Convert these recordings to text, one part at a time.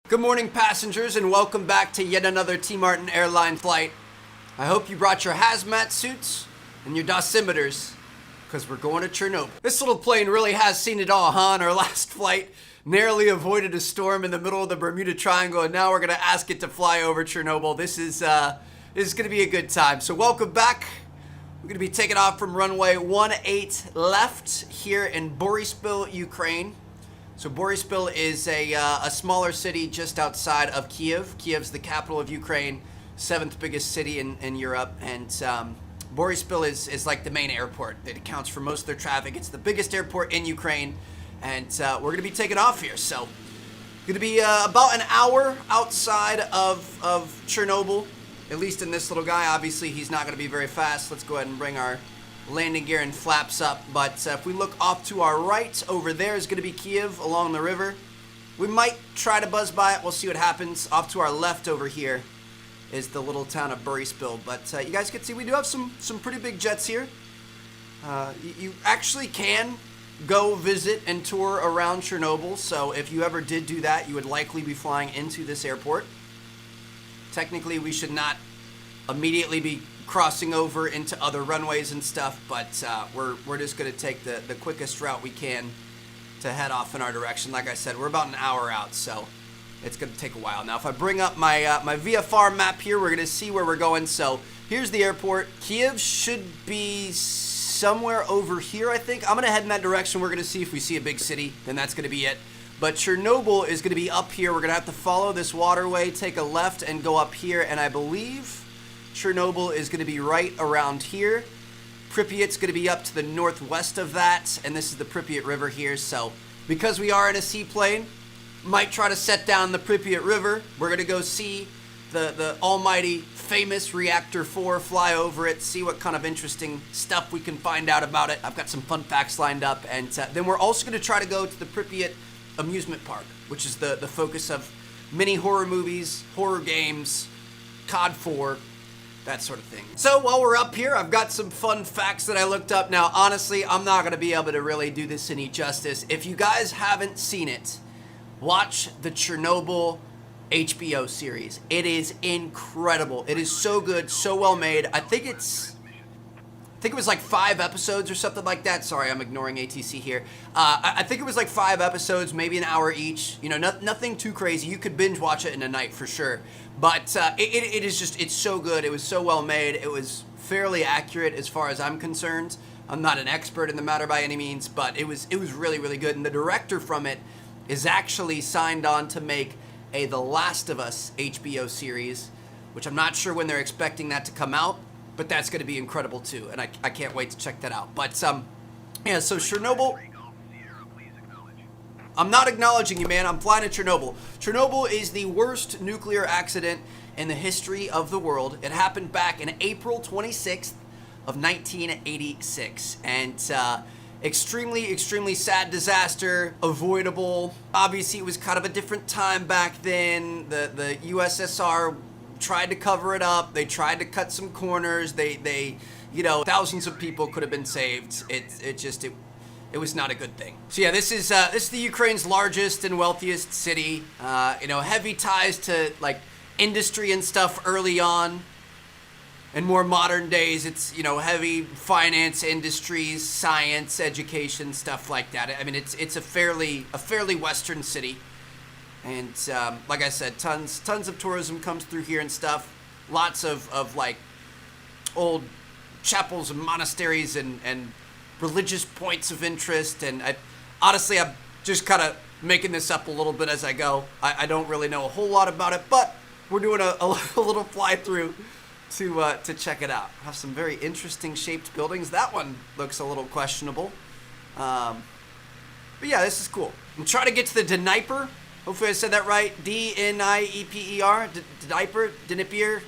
Good morning, passengers, and welcome back to yet another T. Martin airline flight. I hope you brought your hazmat suits and your dosimeters, because we're going to Chernobyl. This little plane really has seen it all, huh? On our last flight, narrowly avoided a storm in the middle of the Bermuda Triangle, and now we're going to ask it to fly over Chernobyl. This is going to be a good time. So welcome back. We're going to be taking off from runway 18 left here in Boryspil, Ukraine. So Boryspil is a smaller city just outside of Kiev. Kiev's the capital of Ukraine, 7th biggest city in Europe, and Boryspil is like the main airport. It accounts for most of their traffic. It's the biggest airport in Ukraine, and we're going to be taking off here. So going to be about an hour outside of Chernobyl, at least in this little guy. Obviously, he's not going to be very fast. Let's go ahead and bring our landing gear and flaps up, but if we look off to our right, over there is going to be Kiev along the river. We might try to buzz by it. We'll see what happens. Off to our left over here is the little town of Boryspil, but you guys can see we do have some pretty big jets here. You actually can go visit and tour around Chernobyl, so if you ever did do that, you would likely be flying into this airport. Technically, we should not immediately be crossing over into other runways and stuff, but we're just going to take the quickest route we can to head off in our direction. Like I said, we're about an hour out, so it's going to take a while. Now, if I bring up my my VFR map here, we're going to see where we're going. So here's the airport. Kiev should be somewhere over here, I think. I'm going to head in that direction. We're going to see if we see a big city, then that's going to be it. But Chernobyl is going to be up here. We're going to have to follow this waterway, take a left, and go up here, and I believe Chernobyl is going to be right around here. Pripyat's going to be up to the northwest of that, and this is the Pripyat River here. So because we are in a seaplane, might try to set down the Pripyat River. We're going to go see the almighty famous Reactor 4, fly over it, see what kind of interesting stuff we can find out about it. I've got some fun facts lined up, and then we're also going to try to go to the Pripyat amusement park, which is the focus of many horror movies, horror games, COD 4, that sort of thing. So while we're up here, I've got some fun facts that I looked up. Now, honestly, I'm not going to be able to really do this any justice. If you guys haven't seen it, watch the Chernobyl HBO series. It is incredible. It is so good, so well made. I think it was like 5 episodes or something like that. Sorry, I'm ignoring ATC here. I think it was like 5 episodes, maybe an hour each. You know, nothing too crazy. You could binge watch it in a night for sure. But it is just, it's so good. It was so well made. It was fairly accurate as far as I'm concerned. I'm not an expert in the matter by any means, but it was really, really good. And the director from it is actually signed on to make a The Last of Us HBO series, which I'm not sure when they're expecting that to come out. But that's going to be incredible too, and I can't wait to check that out. But yeah, so Chernobyl, I'm not acknowledging you, man. I'm flying to Chernobyl. Chernobyl is the worst nuclear accident in the history of the world. It happened back in April 26th of 1986, and extremely sad disaster, avoidable. Obviously, it was kind of a different time back then. The USSR tried to cover it up. They tried to cut some corners. They you know, thousands of people could have been saved. It was not a good thing. So yeah, this is the Ukraine's largest and wealthiest city. You know, heavy ties to like industry and stuff early on. In more modern days, it's, you know, heavy finance, industries, science, education, stuff like that. I mean, it's a fairly Western city. And like I said, tons of tourism comes through here and stuff. Lots of like old chapels and monasteries and religious points of interest. And honestly, I'm just kind of making this up a little bit as I go. I don't really know a whole lot about it, but we're doing a little fly through to check it out. Have some very interesting shaped buildings. That one looks a little questionable. But yeah, this is cool. I'm trying to get to the Dnieper. Hopefully I said that right. D-N-I-E-P-E-R, Dnieper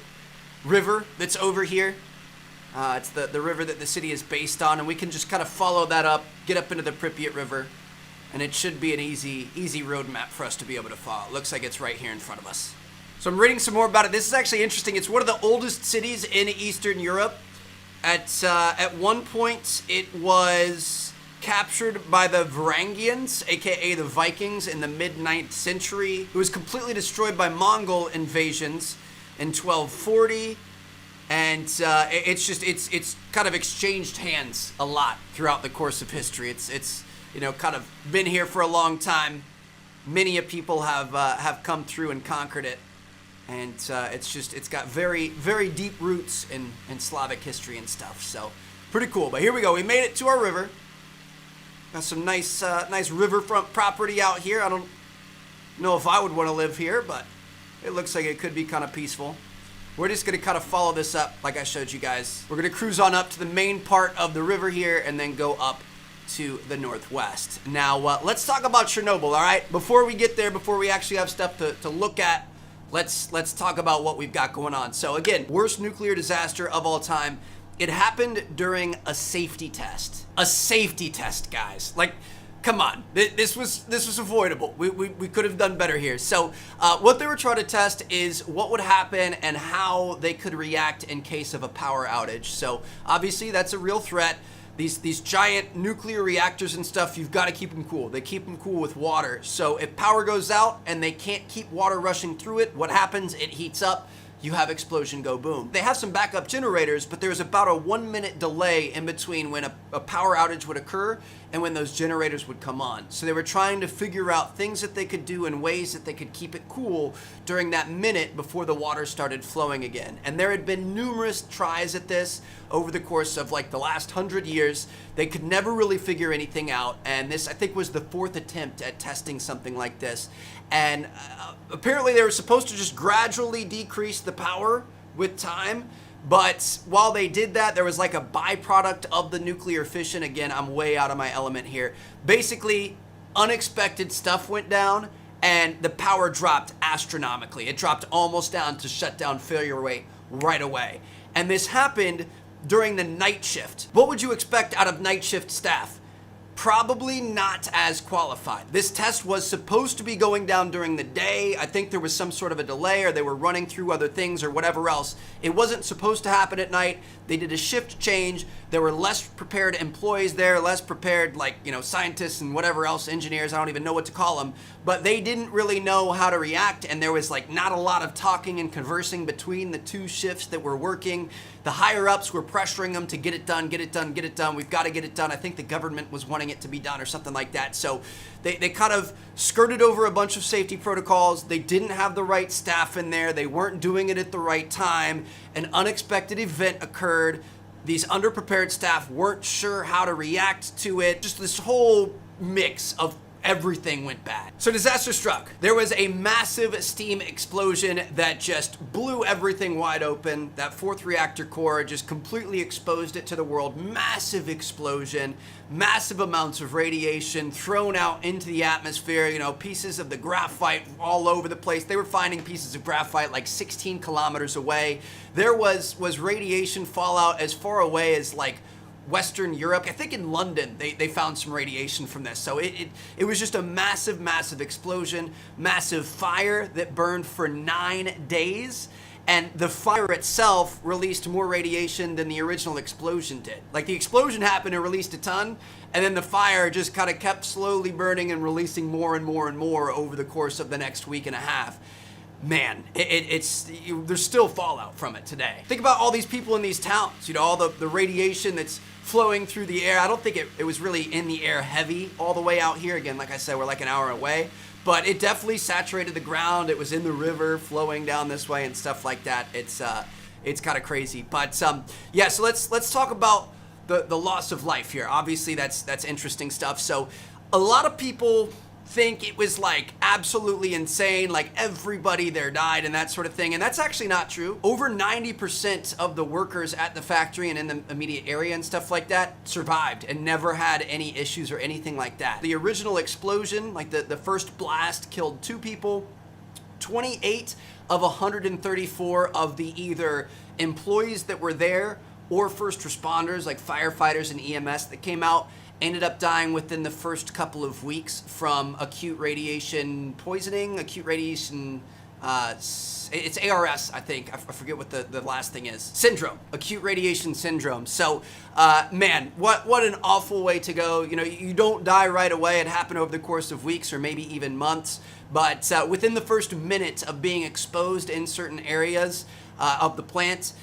River that's over here. It's the river that the city is based on, and we can just kind of follow that up, get up into the Pripyat River, and it should be an easy road map for us to be able to follow. It looks like it's right here in front of us. So I'm reading some more about it. This is actually interesting. It's one of the oldest cities in Eastern Europe. At one point, it was captured by the Varangians, aka the Vikings, in the mid-9th century. It was completely destroyed by Mongol invasions in 1240. And it's kind of exchanged hands a lot throughout the course of history. It's kind of been here for a long time. Many a people have come through and conquered it, and it's got very, very deep roots in Slavic history and stuff. So pretty cool. But here we go. We made it to our river. Got some nice riverfront property out here. I don't know if I would want to live here, but it looks like it could be kind of peaceful. We're just going to kind of follow this up like I showed you guys. We're going to cruise on up to the main part of the river here and then go up to the northwest. Now, let's talk about Chernobyl, all right? Before we get there, before we actually have stuff to look at, let's talk about what we've got going on. So again, worst nuclear disaster of all time. It happened during a safety test. A safety test, guys. Like, come on, this was avoidable. We could have done better here. So what they were trying to test is what would happen and how they could react in case of a power outage. So obviously that's a real threat. These giant nuclear reactors and stuff, you've got to keep them cool. They keep them cool with water. So if power goes out and they can't keep water rushing through it, what happens? It heats up. You have explosion go boom. They have some backup generators, but there's about a 1-minute delay in between when a power outage would occur and when those generators would come on. So they were trying to figure out things that they could do and ways that they could keep it cool during that minute before the water started flowing again. And there had been numerous tries at this over the course of like the last 100 years. They could never really figure anything out. And this, I think, was the 4th attempt at testing something like this. And apparently they were supposed to just gradually decrease the power with time. But while they did that, there was like a byproduct of the nuclear fission. Again, I'm way out of my element here. Basically, unexpected stuff went down and the power dropped astronomically. It dropped almost down to shutdown failure rate right away. And this happened during the night shift. What would you expect out of night shift staff? Probably not as qualified. This test was supposed to be going down during the day. I think there was some sort of a delay or they were running through other things or whatever else. It wasn't supposed to happen at night. They did a shift change. There were less prepared employees there, less prepared scientists and whatever else, engineers, I don't even know what to call them. But they didn't really know how to react, and there was not a lot of talking and conversing between the two shifts that were working. The higher ups were pressuring them to get it done, get it done, get it done. We've got to get it done. I think the government was wanting it to be done or something like that. So they kind of skirted over a bunch of safety protocols. They didn't have the right staff in there. They weren't doing it at the right time. An unexpected event occurred. These underprepared staff weren't sure how to react to it. Just this whole mix of everything went bad. So disaster struck. There was a massive steam explosion that just blew everything wide open. That 4th reactor core just completely exposed it to the world. Massive explosion, massive amounts of radiation thrown out into the atmosphere, pieces of the graphite all over the place. They were finding pieces of graphite like 16 kilometers away. There was radiation fallout as far away as Western Europe. I think in London they found some radiation from this. So it was just a massive explosion, massive fire that burned for 9 days. And the fire itself released more radiation than the original explosion did. The explosion happened and released a ton, and then the fire just kind of kept slowly burning and releasing more and more and more over the course of the next week and a half. Man, there's still fallout from it today. Think about all these people in these towns, all the radiation that's flowing through the air. I don't think it was really in the air heavy all the way out here. Again, like I said, we're like an hour away, but it definitely saturated the ground. It was in the river flowing down this way and stuff like that. It's kind of crazy. But yeah, so let's talk about the loss of life here. Obviously that's interesting stuff. So a lot of people think it was absolutely insane, everybody there died and that sort of thing, and that's actually not true. Over 90% of the workers at the factory and in the immediate area and stuff like that survived and never had any issues or anything like that. The original explosion, the first blast, killed 2 people. 28 of 134 of the either employees that were there or first responders like firefighters and EMS that came out ended up dying within the first couple of weeks from acute radiation poisoning, acute radiation it's ARS, I think. I forget what the last thing is. Syndrome, acute radiation syndrome. So, man, what an awful way to go. You know, you don't die right away. It happened over the course of weeks or maybe even months. But within the first minute of being exposed in certain areas of the plant,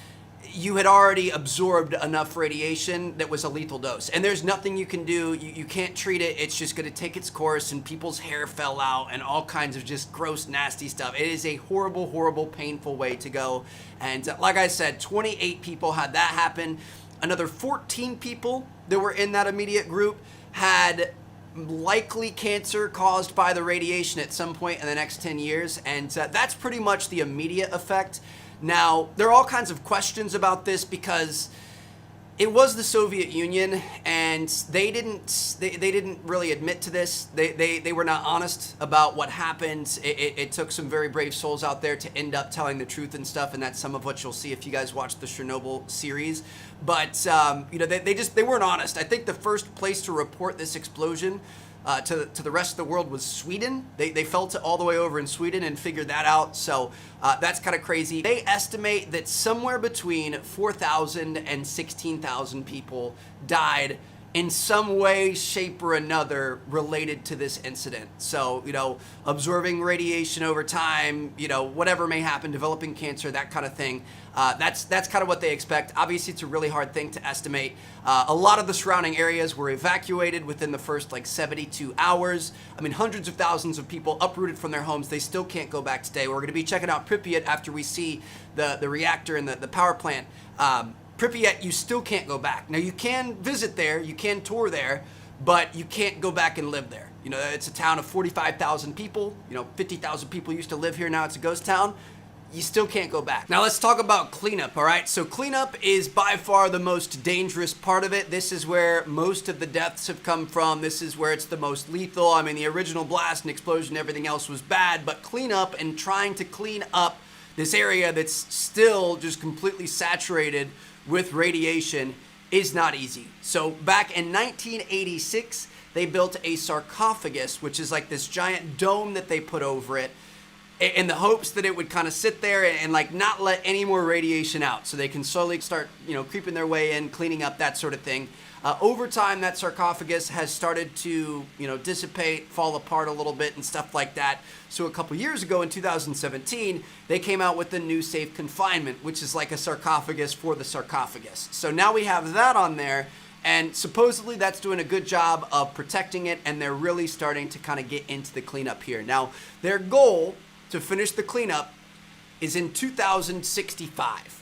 you had already absorbed enough radiation that was a lethal dose. And there's nothing you can do. You can't treat it. It's just going to take its course, and people's hair fell out and all kinds of just gross, nasty stuff. It is a horrible, horrible, painful way to go. And like I said, 28 people had that happen. Another 14 people that were in that immediate group had likely cancer caused by the radiation at some point in the next 10 years. And that's pretty much the immediate effect. Now, there are all kinds of questions about this because it was the Soviet Union, and they didn't really admit to this. They were not honest about what happened. It took some very brave souls out there to end up telling the truth and stuff, and that's some of what you'll see if you guys watch the Chernobyl series. But you know, they weren't honest. I think the first place to report this explosion to the rest of the world was Sweden. They felt it all the way over in Sweden and figured that out. So that's kind of crazy. They estimate that somewhere between 4,000 and 16,000 people died in some way, shape, or another related to this incident. So, you know, absorbing radiation over time, you know, whatever may happen, developing cancer, that kind of thing. That's kind of what they expect. Obviously, it's a really hard thing to estimate. A lot of the surrounding areas were evacuated within the first like 72 hours. I mean, hundreds of thousands of people uprooted from their homes. They still can't go back today. We're going to be checking out Pripyat after we see the reactor and the power plant. Pripyat, you still can't go back. Now, you can visit there, you can tour there, but you can't go back and live there. You know, it's a town of 45,000 people. You know, 50,000 people used to live here. Now it's a ghost town. You still can't go back. Now, let's talk about cleanup, all right? So cleanup is by far the most dangerous part of it. This is where most of the deaths have come from. This is where it's the most lethal. I mean, the original blast and explosion, everything else was bad, but cleanup and trying to clean up this area that's still just completely saturated with radiation is not easy. So back in 1986, they built a sarcophagus, which is like this giant dome that they put over it in the hopes that it would kind of sit there and like not let any more radiation out, so they can slowly start, you know, creeping their way in, cleaning up, that sort of thing. Over time, that sarcophagus has started to, you know, dissipate, fall apart a little bit and stuff like that. So a couple years ago in 2017, they came out with the new safe confinement, which is like a sarcophagus for the sarcophagus. So now we have that on there, and supposedly that's doing a good job of protecting it, and they're really starting to kind of get into the cleanup here. Now, their goal to finish the cleanup is in 2065.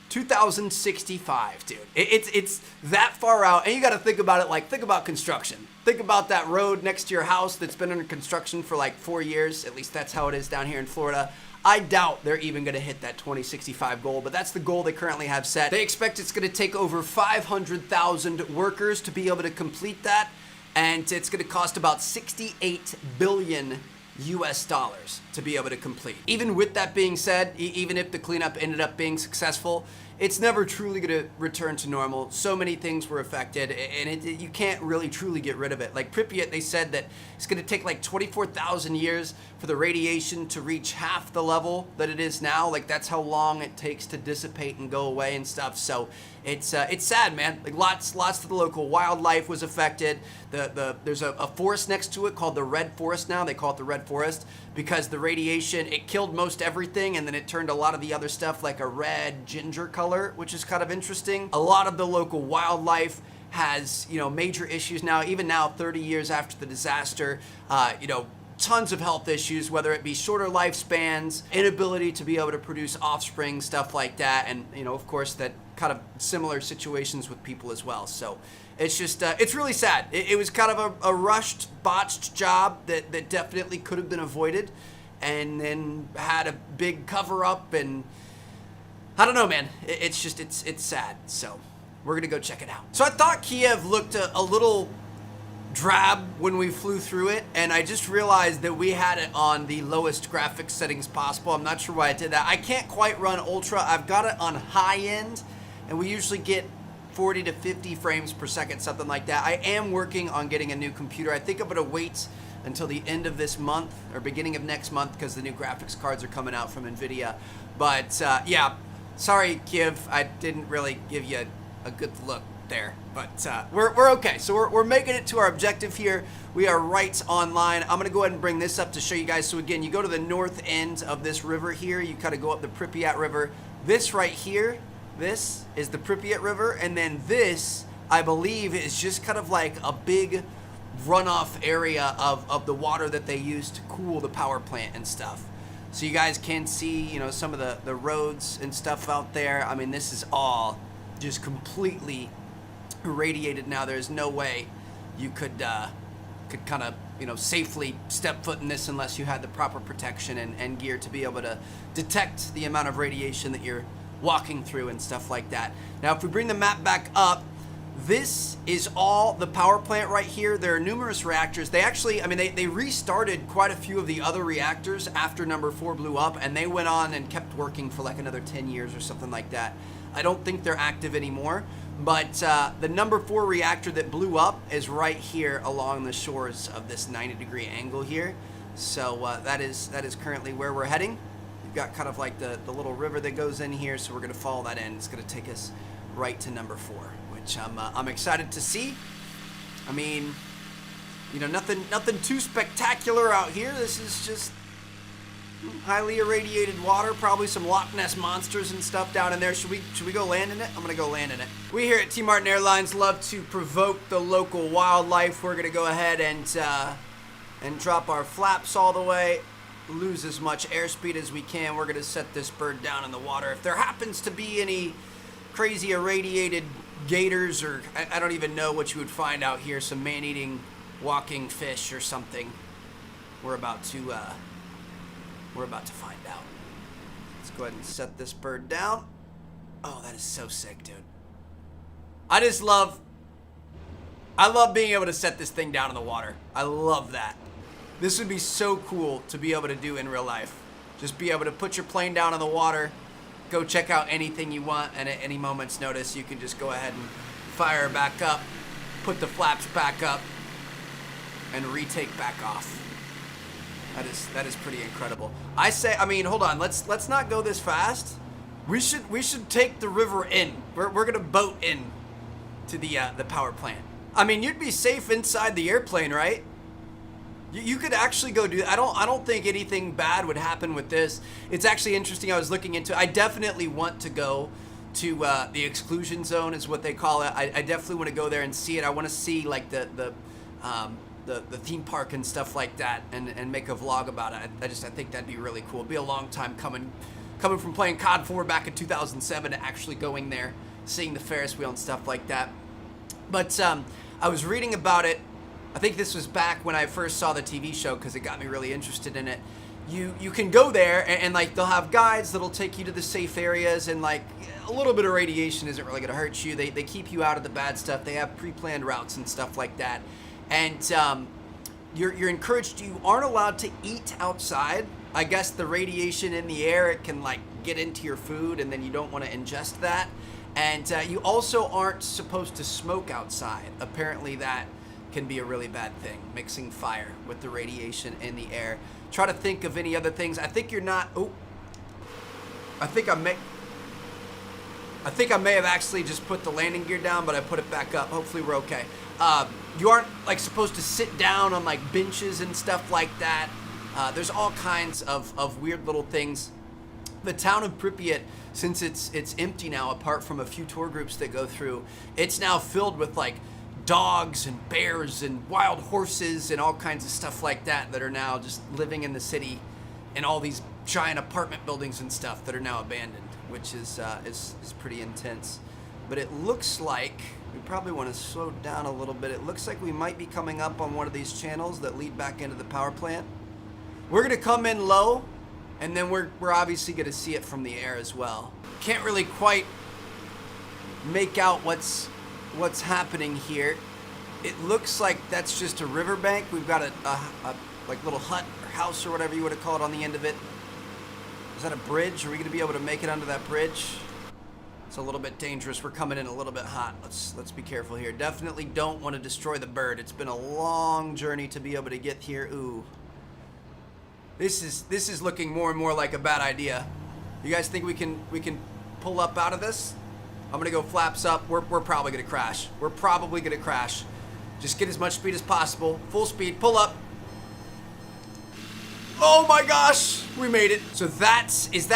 2065, dude. It's that far out, and you got to think about it like, think about construction. Think about that road next to your house that's been under construction for like 4 years. At least that's how it is down here in Florida. I doubt they're even going to hit that 2065 goal, but that's the goal they currently have set. They expect it's going to take over 500,000 workers to be able to complete that, and it's going to cost about 68 billion US dollars to be able to complete. Even with that being said, even if the cleanup ended up being successful, it's never truly going to return to normal. So many things were affected, and you can't really truly get rid of it. Like Pripyat, they said that it's going to take like 24,000 years for the radiation to reach half the level that it is now. Like, that's how long it takes to dissipate and go away and stuff. So it's sad, man. Like lots of the local wildlife was affected. There's a forest next to it called the Red Forest now. They call it the Red Forest because the radiation, it killed most everything, and then it turned a lot of the other stuff like a red ginger color, which is kind of interesting. A lot of the local wildlife has, you know, major issues now. Even now, 30 years after the disaster, you know, tons of health issues, whether it be shorter lifespans, inability to be able to produce offspring, stuff like that, and, you know, of course, that kind of similar situations with people as well. So it's just, it's really sad. It was kind of a rushed, botched job that definitely could have been avoided, and then had a big cover up, and I don't know, man. It's just, it's sad. So we're going to go check it out. So I thought Kiev looked a little drab when we flew through it, and I just realized that we had it on the lowest graphics settings possible. I'm not sure why I did that. I can't quite run ultra. I've got it on high end, and we usually get 40 to 50 frames per second, something like that. I am working on getting a new computer. I think I'm going to wait until the end of this month or beginning of next month because the new graphics cards are coming out from NVIDIA. But yeah, sorry, Kiev, I didn't really give you a good look there, but we're okay. So we're making it to our objective here. We are right online. I'm gonna go ahead and bring this up to show you guys. So again, you go to the north end of this river here. You kind of go up the Pripyat River. This right here, this is the Pripyat River, and then this, I believe, is just kind of like a big runoff area of the water that they use to cool the power plant and stuff. So you guys can see, you know, some of the roads and stuff out there. I mean, this is all just completely irradiated now. There's no way you could kind of, you know, safely step foot in this unless you had the proper protection and gear to be able to detect the amount of radiation that you're walking through and stuff like that. Now, if we bring the map back up, this is all the power plant right here. There are numerous reactors. They actually, I mean, they restarted quite a few of the other reactors after number 4 blew up, and they went on and kept working for like another 10 years or something like that. I don't think they're active anymore, but the number 4 reactor that blew up is right here along the shores of this 90-degree angle here. So that is currently where we're heading. We've got kind of like the little river that goes in here, so we're going to follow that in. It's going to take us right to number 4, which I'm excited to see. I mean, you know, nothing too spectacular out here. This is just highly irradiated water, probably some Loch Ness monsters and stuff down in there. Should we go land in it? I'm gonna go land in it. We here at T Martin Airlines love to provoke the local wildlife. We're gonna go ahead and drop our flaps all the way, lose as much airspeed as we can. We're gonna set this bird down in the water. If there happens to be any crazy irradiated gators, or I don't even know what you would find out here, some man-eating walking fish or something, we're about to find out. Let's go ahead and set this bird down. Oh, that is so sick, dude. I love being able to set this thing down in the water. I love that. This would be so cool to be able to do in real life. Just be able to put your plane down in the water, go check out anything you want, and at any moment's notice, you can just go ahead and fire back up, put the flaps back up, and retake back off. That is pretty incredible. I mean, hold on. Let's not go this fast. We should take the river in. We're gonna boat in to the power plant. I mean, you'd be safe inside the airplane, right? You could actually go do. I don't think anything bad would happen with this. It's actually interesting. I was looking into. I definitely want to go to the exclusion zone, is what they call it. I definitely want to go there and see it. I want to see like the theme park and stuff like that, and make a vlog about it. I think that'd be really cool. It'd be a long time coming from playing COD 4 back in 2007 to actually going there, seeing the Ferris wheel and stuff like that. But I was reading about it. I think this was back when I first saw the TV show, because it got me really interested in it. You can go there and like they'll have guides that'll take you to the safe areas, and like a little bit of radiation isn't really gonna hurt you. They keep you out of the bad stuff. They have pre-planned routes and stuff like that. And you're encouraged. You aren't allowed to eat outside. I guess the radiation in the air, it can like get into your food, and then you don't want to ingest that. And you also aren't supposed to smoke outside. Apparently that can be a really bad thing, mixing fire with the radiation in the air. Try to think of any other things. I think you're not. Oh, I think I may have actually just put the landing gear down, but I put it back up. Hopefully we're okay. You aren't like supposed to sit down on like benches and stuff like that. There's all kinds of weird little things. The town of Pripyat, since it's empty now, apart from a few tour groups that go through, it's now filled with like dogs and bears and wild horses and all kinds of stuff like that are now just living in the city, and all these giant apartment buildings and stuff that are now abandoned, which is pretty intense. But it looks like we probably want to slow down a little bit. It looks like we might be coming up on one of these channels that lead back into the power plant. We're gonna come in low, and then we're obviously gonna see it from the air as well. Can't really quite make out what's happening here. It looks like that's just a riverbank. We've got a like little hut or house or whatever you want to call it on the end of it. Is that a bridge? Are we gonna be able to make it onto that bridge? It's a little bit dangerous. We're coming in a little bit hot. Let's be careful here. Definitely don't want to destroy the bird. It's been a long journey to be able to get here. Ooh. This is looking more and more like a bad idea. You guys think we can pull up out of this? I'm gonna go flaps up. We're probably gonna crash. We're probably gonna crash. Just get as much speed as possible. Full speed, pull up. Oh my gosh, we made it. So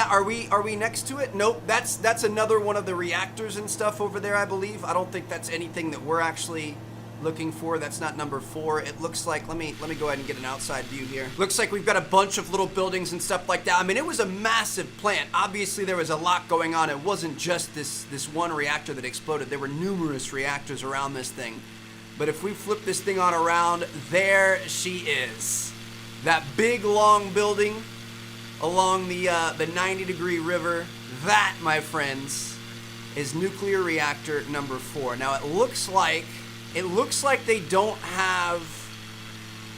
are we next to it? Nope, that's another one of the reactors and stuff over there, I believe. I don't think that's anything that we're actually looking for. That's not number 4. It looks like, let me go ahead and get an outside view here. Looks like we've got a bunch of little buildings and stuff like that. I mean, it was a massive plant. Obviously there was a lot going on. It wasn't just this one reactor that exploded. There were numerous reactors around this thing. But if we flip this thing on around, there she is. That big long building along the 90-degree river, that, my friends, is nuclear reactor number 4. Now it looks like they don't have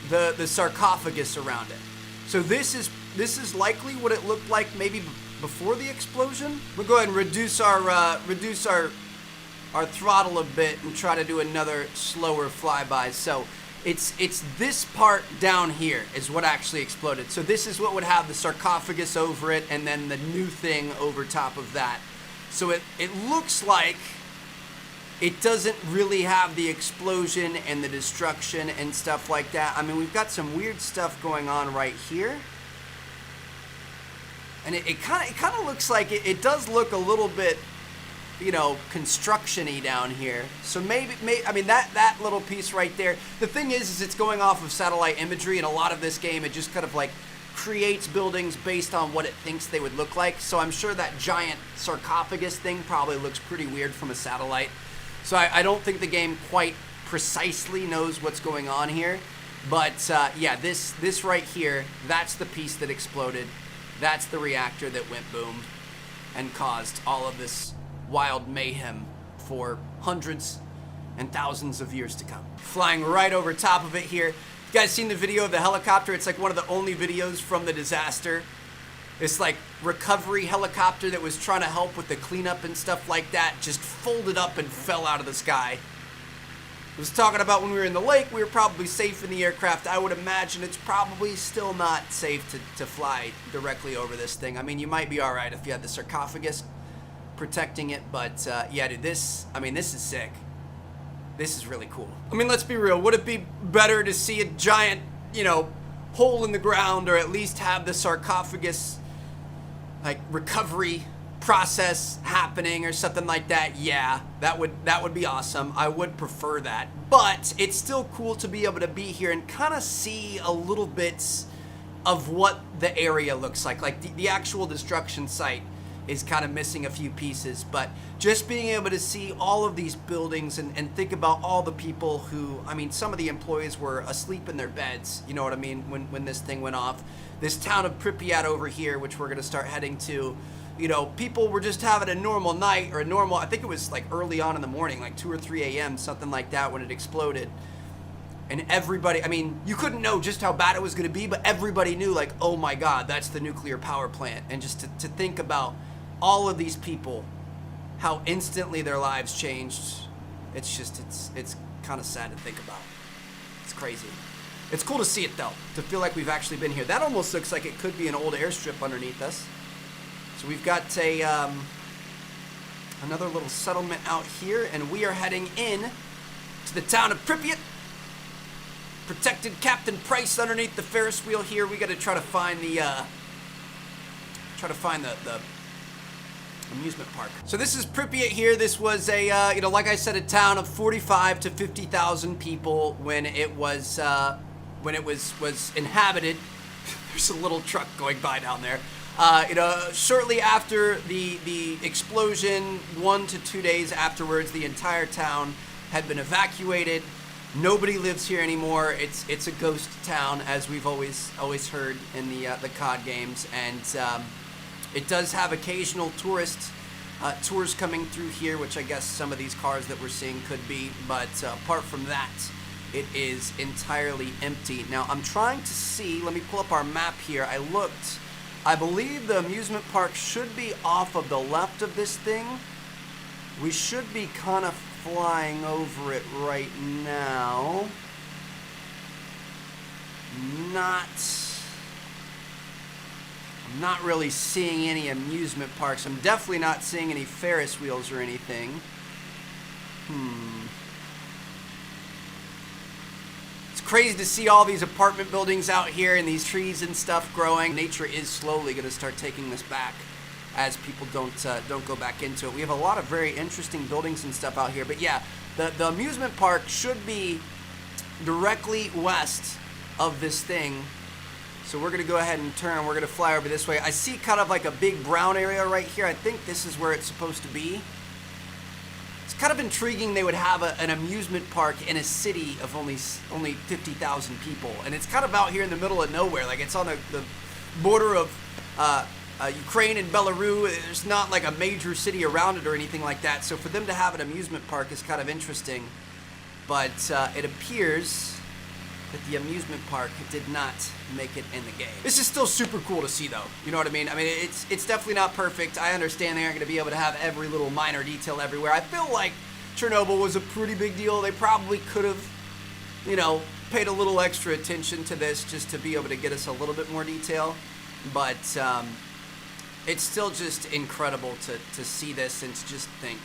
the sarcophagus around it. So this is likely what it looked like maybe before the explosion. We'll go ahead and reduce our throttle a bit and try to do another slower flyby. So it's this part down here is what actually exploded. So this is what would have the sarcophagus over it and then the new thing over top of that. So it looks like it doesn't really have the explosion and the destruction and stuff like that. I mean, we've got some weird stuff going on right here. And it kind of looks like it does look a little bit, you know, construction-y down here. So maybe I mean that little piece right there. The thing is it's going off of satellite imagery, and a lot of this game it just kind of like creates buildings based on what it thinks they would look like. So I'm sure that giant sarcophagus thing probably looks pretty weird from a satellite. So I don't think the game quite precisely knows what's going on here. But yeah, this right here, that's the piece that exploded. That's the reactor that went boom and caused all of this wild mayhem for hundreds and thousands of years to come. Flying right over top of it here. You guys seen the video of the helicopter? It's like one of the only videos from the disaster. This like recovery helicopter that was trying to help with the cleanup and stuff like that just folded up and fell out of the sky. I was talking about when we were in the lake, we were probably safe in the aircraft. I would imagine it's probably still not safe to fly directly over this thing. I mean, you might be all right if you had the sarcophagus protecting it, but yeah, dude, this is sick. This is really cool. I mean, let's be real. Would it be better to see a giant, you know, hole in the ground, or at least have the sarcophagus like recovery process happening or something like that? Yeah, that would be awesome. I would prefer that. But it's still cool to be able to be here and kind of see a little bits of what the area looks like. Like the actual destruction site is kind of missing a few pieces, but just being able to see all of these buildings and think about all the people who, I mean, some of the employees were asleep in their beds, you know what I mean, when this thing went off. This town of Pripyat over here, which we're gonna start heading to, you know, people were just having a normal night, or a normal, I think it was like early on in the morning, like 2 or 3 a.m., something like that, when it exploded. And everybody, I mean, you couldn't know just how bad it was gonna be, but everybody knew, like, oh my God, that's the nuclear power plant. And just to think about all of these people, how instantly their lives changed, it's just, it's kind of sad to think about. It's crazy. It's cool to see it though, to feel like we've actually been here. That almost looks like it could be an old airstrip underneath us. So we've got another little settlement out here, and we are heading in to the town of Pripyat. Protected Captain Price underneath the Ferris wheel here. We got to try to find the amusement park. So this is Pripyat here. This was a, you know, like I said, a town of 45 to 50,000 people when it was inhabited. There's a little truck going by down there. You know, shortly after the explosion, 1 to 2 days afterwards, the entire town had been evacuated. Nobody lives here anymore. It's a ghost town, as we've always heard in the COD games, and it does have occasional tourist tours coming through here, which I guess some of these cars that we're seeing could be, but apart from that, it is entirely empty. Now, I'm trying to see, let me pull up our map here. I looked, I believe the amusement park should be off of the left of this thing, We should be kind of flying over it right now. I'm not really seeing any amusement parks. I'm definitely not seeing any Ferris wheels or anything. It's crazy to see all these apartment buildings out here and these trees and stuff growing. Nature is slowly going to start taking this back as people don't go back into it. We have a lot of very interesting buildings and stuff out here. But yeah, the amusement park should be directly west of this thing. So we're going to go ahead and turn. We're going to fly over this way. I see kind of like a big brown area right here. I think this is where it's supposed to be. It's kind of intriguing they would have an amusement park in a city of only 50,000 people. And it's kind of out here in the middle of nowhere. Like it's on the border of Ukraine and Belarus. There's not like a major city around it or anything like that. So for them to have an amusement park is kind of interesting. But it appears that the amusement park did not make it in the game. This is still super cool to see though. You know what I mean? I mean, it's definitely not perfect. I understand they aren't going to be able to have every little minor detail everywhere. I feel like Chernobyl was a pretty big deal. They probably could have, you know, paid a little extra attention to this just to be able to get us a little bit more detail. But it's still just incredible to see this and to just think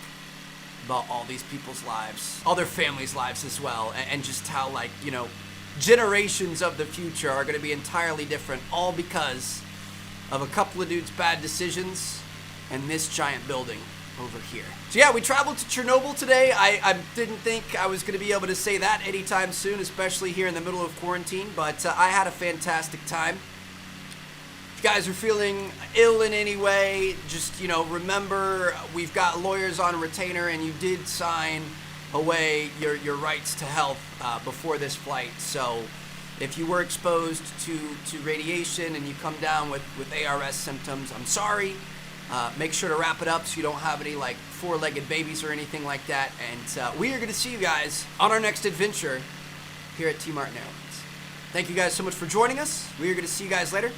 about all these people's lives, all their families' lives as well, and just how, like, you know, generations of the future are going to be entirely different, all because of a couple of dudes' bad decisions and this giant building over here. So yeah, we traveled to Chernobyl today. I didn't think I was going to be able to say that anytime soon, especially here in the middle of quarantine, but I had a fantastic time. If you guys are feeling ill in any way, just, you know, remember we've got lawyers on retainer, and you did sign away your rights to health before this flight. So if you were exposed to radiation and you come down with ARS symptoms, I'm sorry. Make sure to wrap it up so you don't have any like four-legged babies or anything like that. And we are going to see you guys on our next adventure here at T Martin Airlines. Thank you guys so much for joining us. We are going to see you guys later.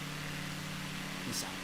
Peace out.